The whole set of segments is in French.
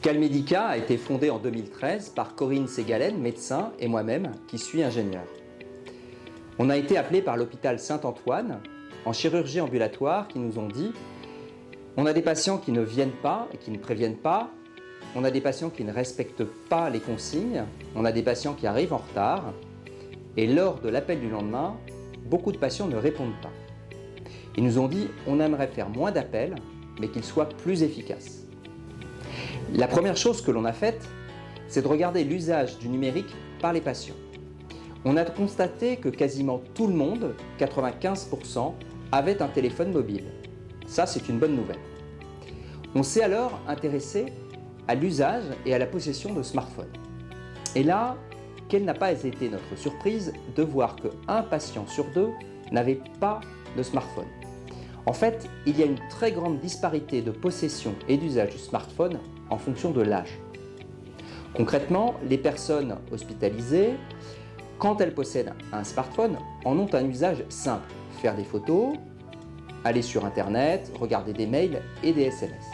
Calmedica a été fondée en 2013 par Corinne Ségalen, médecin, et moi-même, qui suis ingénieur. On a été appelé par l'hôpital Saint-Antoine, en chirurgie ambulatoire, qui nous ont dit « On a des patients qui ne viennent pas et qui ne préviennent pas, on a des patients qui ne respectent pas les consignes, on a des patients qui arrivent en retard, et lors de l'appel du lendemain, beaucoup de patients ne répondent pas. » Ils nous ont dit « On aimerait faire moins d'appels, mais qu'ils soient plus efficaces. » La première chose que l'on a faite, c'est de regarder l'usage du numérique par les patients. On a constaté que quasiment tout le monde, 95%, avait un téléphone mobile. Ça, c'est une bonne nouvelle. On s'est alors intéressé à l'usage et à la possession de smartphones. Et là, quelle n'a pas été notre surprise de voir qu'un patient sur deux n'avait pas de smartphone. En fait, il y a une très grande disparité de possession et d'usage du smartphone en fonction de l'âge. Concrètement, les personnes hospitalisées, quand elles possèdent un smartphone, en ont un usage simple. Faire des photos, aller sur Internet, regarder des mails et des SMS.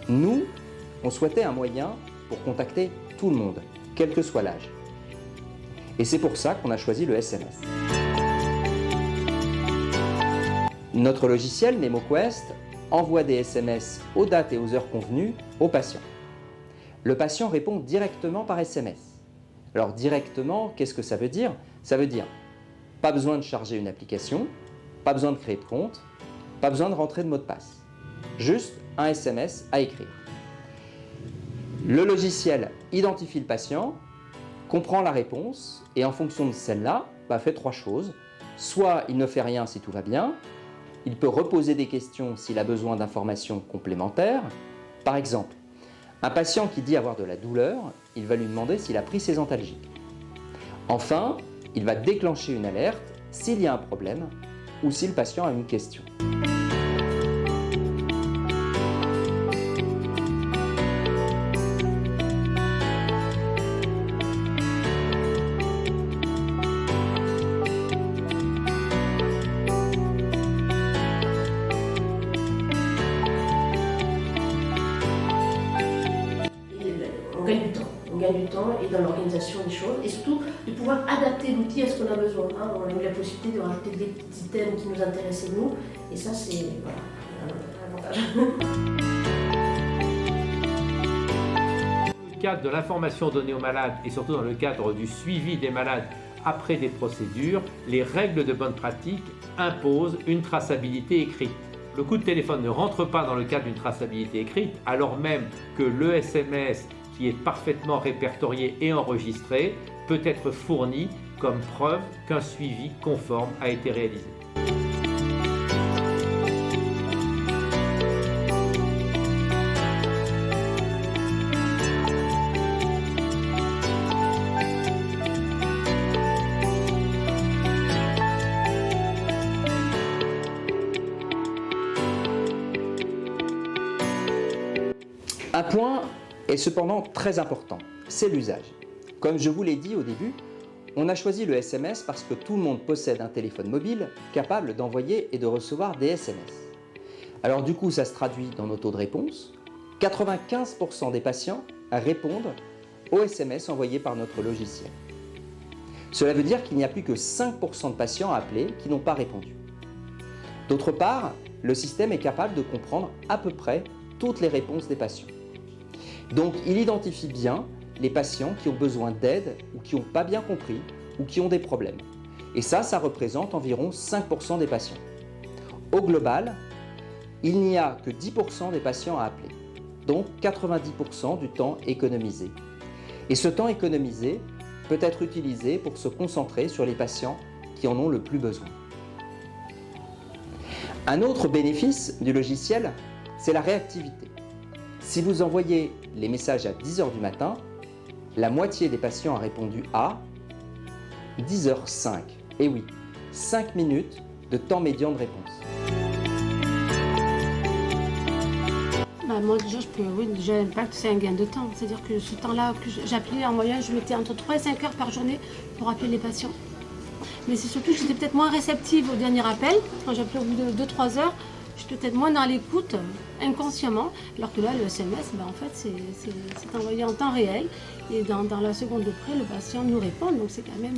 Nous, on souhaitait un moyen pour contacter tout le monde, quel que soit l'âge. Et c'est pour ça qu'on a choisi le SMS. Notre logiciel MemoQuest envoie des SMS aux dates et aux heures convenues aux patients. Le patient répond directement par SMS. Alors directement, qu'est-ce que ça veut dire? Ça veut dire pas besoin de charger une application, pas besoin de créer de compte, pas besoin de rentrer de mot de passe. Juste un SMS à écrire. Le logiciel identifie le patient, comprend la réponse et en fonction de celle-là, fait trois choses. Soit il ne fait rien si tout va bien, il peut reposer des questions s'il a besoin d'informations complémentaires. Par exemple, un patient qui dit avoir de la douleur, il va lui demander s'il a pris ses antalgiques. Enfin, il va déclencher une alerte s'il y a un problème ou si le patient a une question. On gagne du temps et dans l'organisation des choses et surtout de pouvoir adapter l'outil à ce qu'on a besoin. On a eu la possibilité de rajouter des petits thèmes qui nous intéressaient nous et ça c'est un avantage. Dans le cadre de l'information donnée aux malades et surtout dans le cadre du suivi des malades après des procédures, les règles de bonne pratique imposent une traçabilité écrite. Le coup de téléphone ne rentre pas dans le cadre d'une traçabilité écrite alors même que le SMS qui est parfaitement répertorié et enregistré, peut être fourni comme preuve qu'un suivi conforme a été réalisé. Un point est cependant très important, c'est l'usage. Comme je vous l'ai dit au début, on a choisi le SMS parce que tout le monde possède un téléphone mobile capable d'envoyer et de recevoir des SMS. Alors du coup, ça se traduit dans nos taux de réponse. 95% des patients répondent aux SMS envoyés par notre logiciel. Cela veut dire qu'il n'y a plus que 5% de patients appelés qui n'ont pas répondu. D'autre part, le système est capable de comprendre à peu près toutes les réponses des patients. Donc, il identifie bien les patients qui ont besoin d'aide ou qui n'ont pas bien compris ou qui ont des problèmes. Et ça représente environ 5% des patients. Au global, il n'y a que 10% des patients à appeler, donc 90% du temps économisé. Et ce temps économisé peut être utilisé pour se concentrer sur les patients qui en ont le plus besoin. Un autre bénéfice du logiciel, c'est la réactivité. Si vous envoyez les messages à 10h du matin, la moitié des patients a répondu à 10h05. Et oui, 5 minutes de temps médian de réponse. Moi déjà, déjà l'impact, c'est un gain de temps. C'est-à-dire que ce temps-là que j'appelais en moyenne, je mettais entre 3 et 5 heures par journée pour appeler les patients. Mais c'est surtout que j'étais peut-être moins réceptive au dernier appel. Quand j'appelais au bout de 2-3 heures, je suis peut-être moins dans l'écoute inconsciemment, alors que là, le SMS, en fait, c'est envoyé en temps réel. Et dans la seconde de près, le patient nous répond, donc c'est quand même...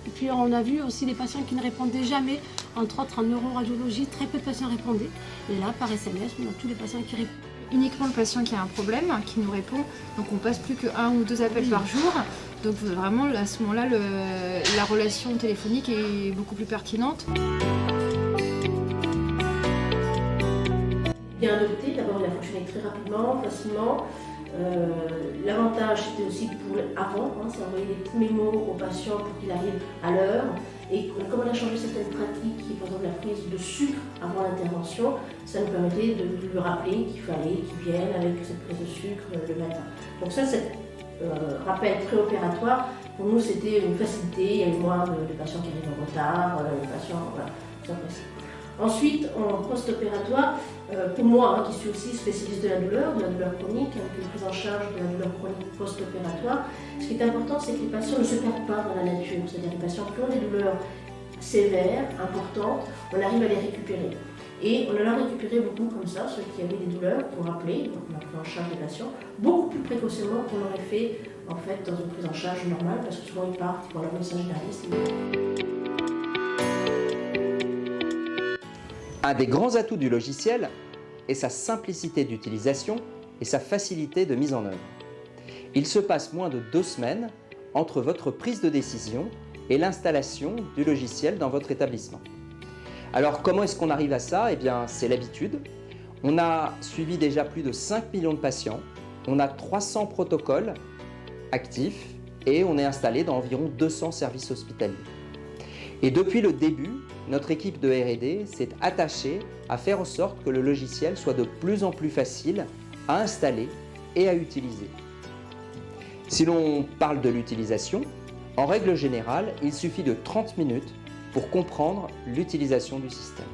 Et puis on a vu aussi des patients qui ne répondaient jamais, entre autres en neuroradiologie, très peu de patients répondaient. Et là, par SMS, on a tous les patients qui répondent. Uniquement le patient qui a un problème, qui nous répond, donc on passe plus que 1 ou 2 appels par jour. Donc vraiment, à ce moment-là, la relation téléphonique est beaucoup plus pertinente. Bien adopté, d'abord il a fonctionné très rapidement, facilement. L'avantage c'était aussi pour avant, c'est envoyer des petits mémos au patient pour qu'il arrive à l'heure. Et comme on a changé certaines pratiques, qui par exemple la prise de sucre avant l'intervention, ça nous permettait de lui rappeler qu'il fallait qu'il vienne avec cette prise de sucre le matin. Donc ça, c'est rappel préopératoire, pour nous c'était une facilité, il y avait moins de patients qui arrivent en retard, les patients, voilà, tout ça passait. Ensuite, en post-opératoire, pour moi, qui suis aussi spécialiste de la douleur chronique, avec une prise en charge de la douleur chronique post-opératoire, ce qui est important, c'est que les patients ne se perdent pas dans la nature. C'est-à-dire les patients qui ont des douleurs sévères, importantes, on arrive à les récupérer. Et on en a récupéré beaucoup comme ça, ceux qui avaient des douleurs, pour rappeler, donc on a pris en charge des patients, beaucoup plus précocement qu'on l'aurait fait en fait dans une prise en charge normale, parce que souvent ils partent pour leur médecin généraliste. Un des grands atouts du logiciel est sa simplicité d'utilisation et sa facilité de mise en œuvre. Il se passe moins de 2 semaines entre votre prise de décision et l'installation du logiciel dans votre établissement. Alors comment est-ce qu'on arrive à ça? Eh bien, c'est l'habitude. On a suivi déjà plus de 5 millions de patients, on a 300 protocoles actifs et on est installé dans environ 200 services hospitaliers. Et depuis le début, notre équipe de R&D s'est attachée à faire en sorte que le logiciel soit de plus en plus facile à installer et à utiliser. Si l'on parle de l'utilisation, en règle générale, il suffit de 30 minutes pour comprendre l'utilisation du système.